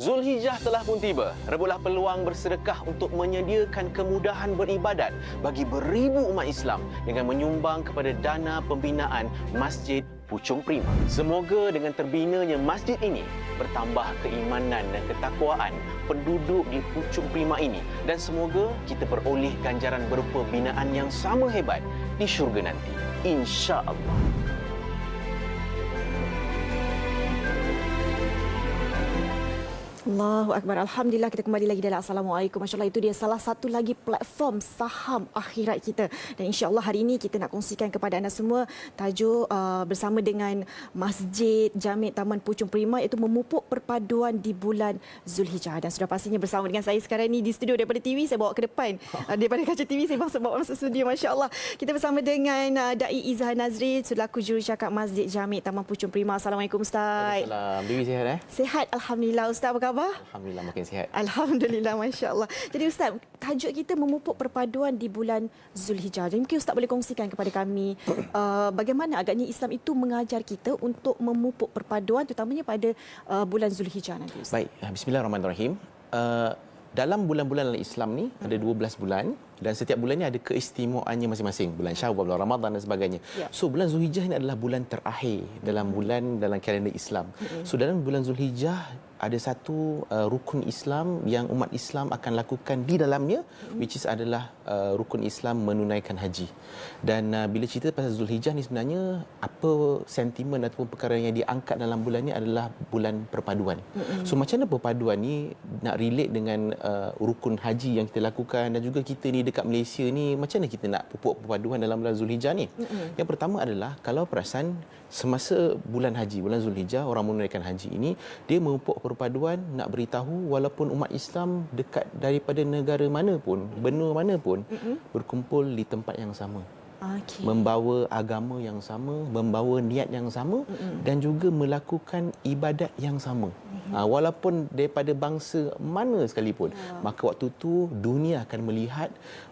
Zulhijjah telah pun tiba. Rebutlah peluang bersedekah untuk menyediakan kemudahan beribadat bagi beribu umat Islam dengan menyumbang kepada dana pembinaan Masjid Puchong Prima. Semoga dengan terbinanya masjid ini bertambah keimanan dan ketakwaan penduduk di Puchong Prima ini, dan semoga kita beroleh ganjaran berupa binaan yang sama hebat di syurga nanti, insya-Allah. Allahu Akbar. Alhamdulillah, kita kembali lagi dalam Assalamualaikum. Masya Allah, itu dia salah satu lagi platform saham akhirat kita. Dan insya-Allah hari ini kita nak kongsikan kepada anda semua tajuk bersama dengan Masjid Jami' Taman Puchong Prima, iaitu memupuk perpaduan di bulan Zulhijjah. Dan sudah pastinya bersama dengan saya sekarang ni di studio daripada TV, saya bawa ke depan. Daripada kaca TV saya bawa masuk studio. Masya Allah. Kita bersama dengan Dai Izhar Nazri selaku jurucakap Masjid Jami' Taman Puchong Prima. Assalamualaikum Ustaz. Waalaikumsalam. Bibi sihat Sihat, alhamdulillah. Ustaz apa khabar? Alhamdulillah makin sihat. Alhamdulillah, Masya Allah. Jadi Ustaz, tajuk kita memupuk perpaduan di bulan Zulhijjah. Jadi mungkin Ustaz boleh kongsikan kepada kami bagaimana agaknya Islam itu mengajar kita untuk memupuk perpaduan terutamanya pada bulan Zulhijjah nanti, Ustaz. Baik, bismillahirrahmanirrahim. Dalam bulan-bulan Islam ni ada 12 bulan dan setiap bulannya ada keistimewaannya masing-masing. Bulan Syawal, bulan Ramadan dan sebagainya. Ya. So bulan Zulhijjah ini adalah bulan terakhir dalam kalender Islam. So dalam bulan Zulhijjah ada satu rukun Islam yang umat Islam akan lakukan di dalamnya, which is adalah rukun Islam menunaikan haji. Dan bila cerita pasal Zulhijjah ni sebenarnya apa sentimen ataupun perkara yang diangkat dalam bulan ni adalah bulan perpaduan. So macam mana perpaduan ni nak relate dengan rukun haji yang kita lakukan, dan juga kita ni dekat Malaysia ni macam mana kita nak pupuk perpaduan dalam bulan Zulhijjah ni? Yang pertama adalah kalau perasan semasa bulan haji, bulan Zulhijjah, orang menunaikan haji ini dia memupuk perpaduan nak beritahu walaupun umat Islam dekat daripada negara mana pun, benua mana pun, berkumpul di tempat yang sama. Okay. Membawa agama yang sama, membawa niat yang sama, dan juga melakukan ibadat yang sama. Walaupun daripada bangsa mana sekalipun, maka waktu tu dunia akan melihat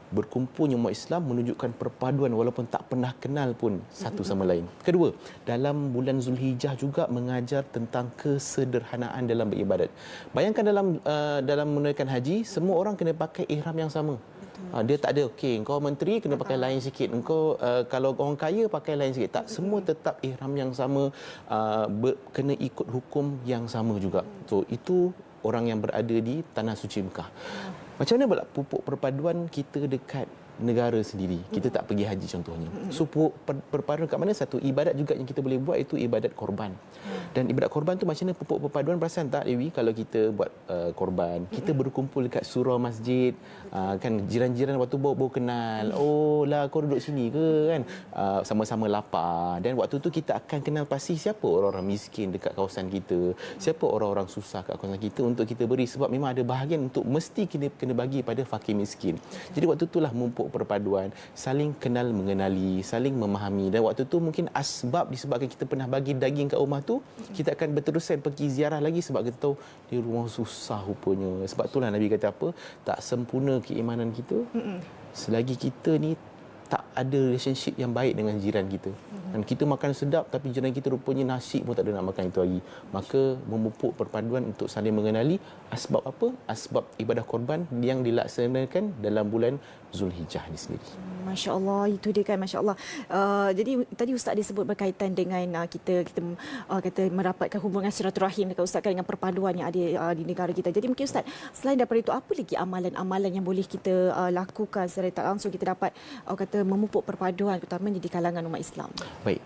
berkumpulnya umat Islam menunjukkan perpaduan walaupun tak pernah kenal pun satu sama lain. Kedua, dalam bulan Zulhijjah juga mengajar tentang kesederhanaan dalam beribadat. Bayangkan dalam menunaikan haji, semua orang kena pakai ihram yang sama. Dia tak ada, okey, engkau menteri kena pakai lain sikit, engkau kalau orang kaya pakai lain sikit. Tak, semua tetap ihram yang sama, kena ikut hukum yang sama juga. So itu orang yang berada di tanah suci Mekah. Macam mana pula pupuk perpaduan kita dekat negara sendiri? Kita tak pergi haji contohnya. So perpaduan kat mana? Satu ibadat juga yang kita boleh buat itu ibadat korban. Dan ibadat korban tu macam mana pupuk perpaduan? Perasan tak Dewi, kalau kita buat korban, kita berkumpul dekat surau masjid, kan jiran-jiran waktu baru kenal. Oh lah, kau duduk sini ke kan? Sama-sama lapar. Dan waktu tu kita akan kenal pasti siapa orang-orang miskin dekat kawasan kita, siapa orang-orang susah kat kawasan kita untuk kita beri, sebab memang ada bahagian untuk mesti kena bagi pada fakir miskin. Jadi waktu itulah memupuk perpaduan, saling kenal mengenali, saling memahami. Dan waktu tu mungkin asbab disebabkan kita pernah bagi daging kat rumah tu, kita akan berterusan pergi ziarah lagi sebab kita tahu di rumah susah rupanya. Sebab itulah Nabi kata apa? Tak sempurna keimanan kita selagi kita ni tak ada relationship yang baik dengan jiran kita. Dan kita makan sedap tapi jiran kita rupanya nasi pun tak ada nak makan itu hari. Maka memupuk perpaduan untuk saling mengenali. Asbab apa? Asbab ibadah korban yang dilaksanakan dalam bulan Zulhijjah ini sendiri. Masya Allah, itu dia kan, Masya Allah. Jadi tadi Ustaz disebut berkaitan dengan kita kata merapatkan hubungan silaturahim dekat Ustaz kan, dengan perpaduan yang ada di negara kita. Jadi mungkin Ustaz, selain daripada itu, apa lagi amalan-amalan yang boleh kita lakukan secara tak langsung kita dapat kata memupuk perpaduan terutamanya di kalangan umat Islam? Baik,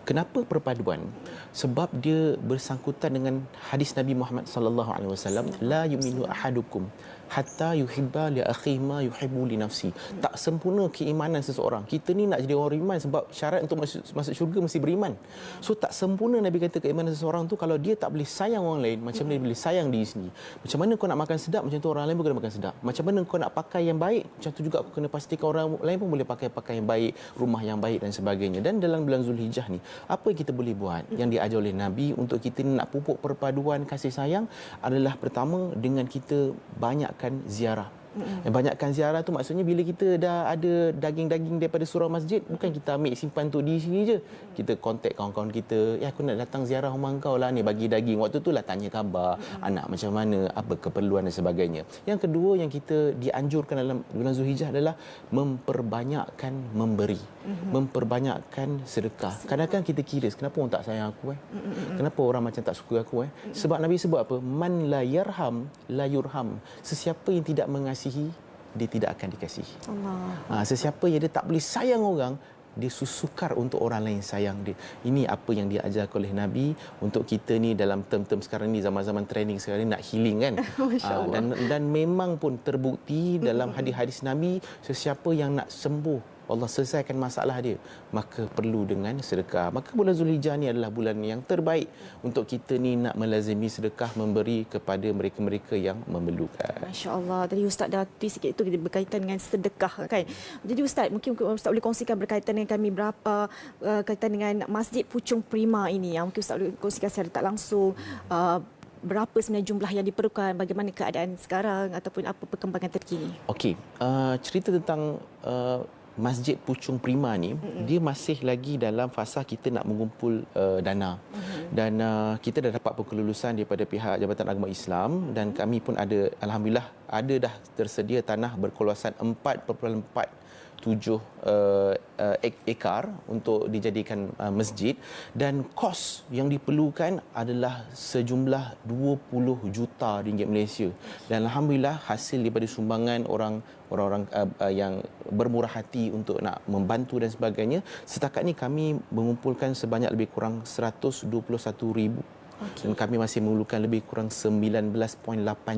kenapa perpaduan? Sebab dia bersangkutan dengan hadis Nabi Muhammad sallallahu alaihi wasallam, la yu'minu ahadukum hatta yuhibba li akhihi ma yuhibbu li nafsi. Tak sempurna keimanan seseorang. Kita ni nak jadi orang beriman sebab syarat untuk masuk syurga mesti beriman. So tak sempurna Nabi kata keimanan seseorang tu kalau dia tak boleh sayang orang lain macam mana dia boleh sayang diri sendiri. Macam mana kau nak makan sedap, macam tu orang lain pun kena makan sedap. Macam mana kau nak pakai yang baik, macam tu juga aku kena pastikan orang lain pun boleh pakai yang baik, rumah yang baik dan sebagainya. Dan dalam bulan Zulhijjah ni, apa yang kita boleh buat yang diajar oleh Nabi untuk kita nak pupuk perpaduan kasih sayang adalah pertama dengan kita banyakkan ziarah Banyakkan ziarah tu maksudnya bila kita dah ada daging-daging daripada surau masjid, bukan kita ambil simpan untuk di sini je. Kita kontak kawan-kawan kita, aku nak datang ziarah rumah kau lah ni, bagi daging. Waktu tu lah tanya khabar, anak macam mana, apa keperluan dan sebagainya. Yang kedua yang kita dianjurkan dalam bulan Zulhijjah adalah memperbanyakkan memberi. Memperbanyakkan sedekah. Kadang-kadang kita kira, kenapa orang tak sayang aku? Kenapa orang macam tak suka aku? Sebab Nabi sebut apa? Man la yarham la yurham. Sesiapa yang tidak mengasihi, dia tidak akan dikasihi. Allah. Sesiapa yang dia tak boleh sayang orang, dia sukar untuk orang lain sayang dia. Ini apa yang diajarkan oleh Nabi untuk kita ni dalam term-term sekarang ni, zaman-zaman training sekarang ni, nak healing kan. Dan memang pun terbukti dalam hadis-hadis Nabi, sesiapa yang nak sembuh, Allah selesaikan masalah dia, maka perlu dengan sedekah. Maka bulan Zulhijjah ni adalah bulan yang terbaik untuk kita ni nak melazimi sedekah, memberi kepada mereka-mereka yang memerlukan. Masya Allah. Tadi Ustaz dah twist sikit itu berkaitan dengan sedekah kan. Jadi Ustaz, mungkin Ustaz boleh kongsikan berkaitan dengan kami berapa kaitan dengan Masjid Puchong Prima ini, yang mungkin Ustaz boleh kongsikan secara tak langsung berapa sebenarnya jumlah yang diperlukan, bagaimana keadaan sekarang ataupun apa perkembangan terkini. Okey, cerita tentang Masjid Puchong Prima ni, dia masih lagi dalam fasa kita nak mengumpul dana. Dan kita dah dapat kelulusan daripada pihak Jabatan Agama Islam, dan kami pun ada, alhamdulillah, ada dah tersedia tanah berkawasan 4.47 ekar untuk dijadikan masjid, dan kos yang diperlukan adalah sejumlah 20 juta ringgit Malaysia. Dan alhamdulillah hasil daripada sumbangan orang-orang yang bermurah hati untuk nak membantu dan sebagainya, setakat ni kami mengumpulkan sebanyak lebih kurang 121,000. Dan kami masih memerlukan lebih kurang 19.8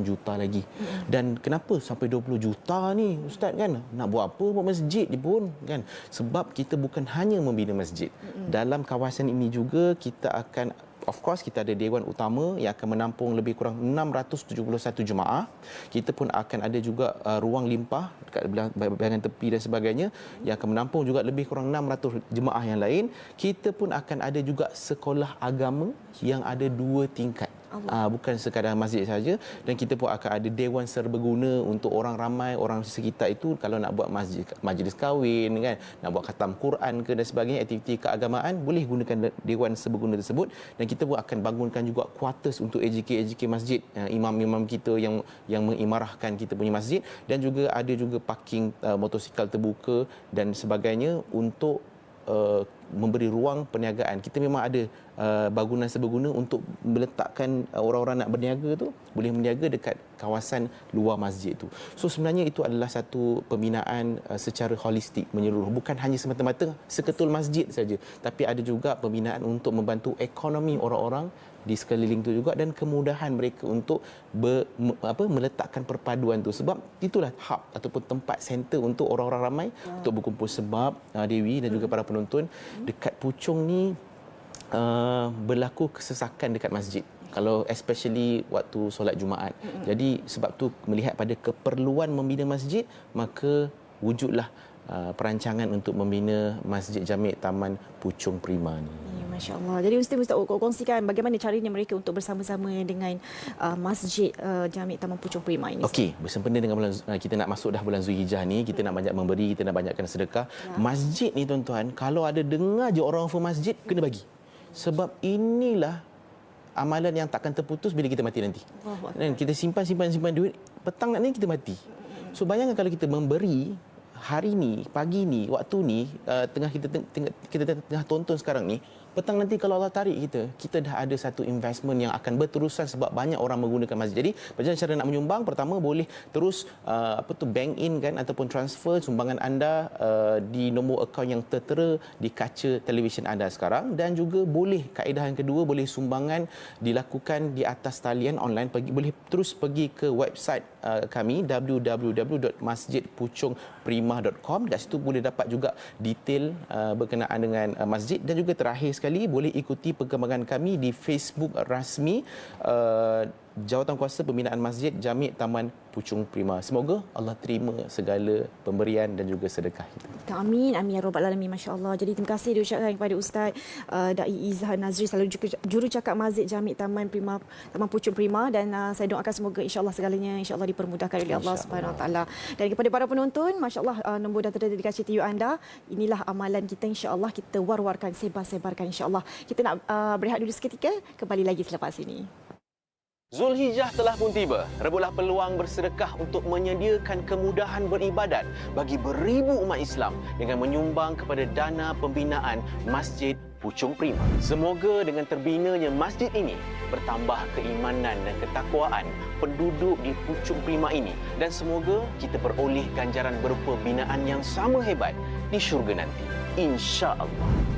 juta lagi. Dan kenapa sampai 20 juta ni Ustaz kan? Nak buat apa? Buat masjid je pun kan? Sebab kita bukan hanya membina masjid. Dalam kawasan ini juga kita akan, of course, kita ada Dewan Utama yang akan menampung lebih kurang 671 jemaah. Kita pun akan ada juga ruang limpah dekat bahagian tepi dan sebagainya yang akan menampung juga lebih kurang 600 jemaah yang lain. Kita pun akan ada juga sekolah agama yang ada 2 tingkat. Bukan sekadar masjid saja, dan kita pun akan ada dewan serbaguna untuk orang ramai, orang sekitar itu kalau nak buat majlis kahwin kan, nak buat khatam Quran ke dan sebagainya, aktiviti keagamaan, boleh gunakan dewan serbaguna tersebut. Dan kita pun akan bangunkan juga quarters untuk AJK masjid, imam-imam kita yang mengimarahkan kita punya masjid, dan juga ada juga parking motosikal terbuka dan sebagainya untuk memberi ruang perniagaan. Kita memang ada bangunan serbaguna untuk meletakkan orang-orang nak berniaga tu boleh berniaga dekat kawasan luar masjid tu. So sebenarnya itu adalah satu pembinaan secara holistik menyeluruh, bukan hanya semata-mata seketul masjid saja, tapi ada juga pembinaan untuk membantu ekonomi orang-orang di sekeliling tu juga, dan kemudahan mereka untuk meletakkan perpaduan tu. Sebab itulah hub ataupun tempat center untuk orang-orang ramai untuk berkumpul. Sebab Dewi dan juga para penonton, dekat Puchong ni berlaku kesesakan dekat masjid, kalau especially waktu solat Jumaat. Jadi sebab tu melihat pada keperluan membina masjid, maka wujudlah perancangan untuk membina Masjid Jami' Taman Puchong Prima ni. Masya Allah. Jadi Ustaz kongsikan bagaimana caranya mereka untuk bersama-sama dengan Masjid Jami' Taman Puchong Prima ini. Okey, bersempena dengan bulan, kita nak masuk dah bulan Zulhijjah ni, kita nak banyak memberi, kita nak banyakkan sedekah. Masjid ni tuan-tuan, kalau ada dengar je orang offer masjid, kena bagi. Sebab inilah amalan yang takkan terputus bila kita mati nanti. Dan kita simpan duit, petang ni kita mati. So bayangkan kalau kita memberi hari ni, pagi ni, waktu ni, kita tengah tonton sekarang ni, petang nanti kalau Allah tarik kita dah ada satu investment yang akan berterusan sebab banyak orang menggunakan masjid. Jadi macam cara nak menyumbang, pertama boleh terus bank in kan, ataupun transfer sumbangan anda di nombor akaun yang tertera di kaca televisyen anda sekarang. Dan juga boleh, kaedah yang kedua, boleh sumbangan dilakukan di atas talian online. Boleh terus pergi ke website kami www.masjidpuchongprima.com. Kat situ boleh dapat juga detail berkenaan dengan masjid. Dan juga terakhir sekali, boleh ikuti perkembangan kami di Facebook rasmi Jawatankuasa Pembinaan Masjid Jami' Taman Puchong Prima. Semoga Allah terima segala pemberian dan juga sedekah kita. Amin, amin ya rabbal alamin, masya-Allah. Jadi terima kasih diucapkan kepada Ustaz Dai Izhar Nazri, selalu juru-cakap Masjid Jami' Taman Puchong Prima, dan saya doakan semoga insya-Allah segalanya insya-Allah dipermudahkan oleh Allah Subhanahu Wa Taala. Dan kepada para penonton, masya-Allah, nombor data dedikasi TU anda, inilah amalan kita insya-Allah, kita war-warkan, sebar-sebarkan insya-Allah. Kita nak berehat dulu seketika, kembali lagi selepas ini. Zulhijjah telah pun tiba. Rebutlah peluang bersedekah untuk menyediakan kemudahan beribadat bagi beribu umat Islam dengan menyumbang kepada dana pembinaan Masjid Puchong Prima. Semoga dengan terbinanya masjid ini bertambah keimanan dan ketakwaan penduduk di Puchong Prima ini, dan semoga kita beroleh ganjaran berupa binaan yang sama hebat di syurga nanti, insya-Allah.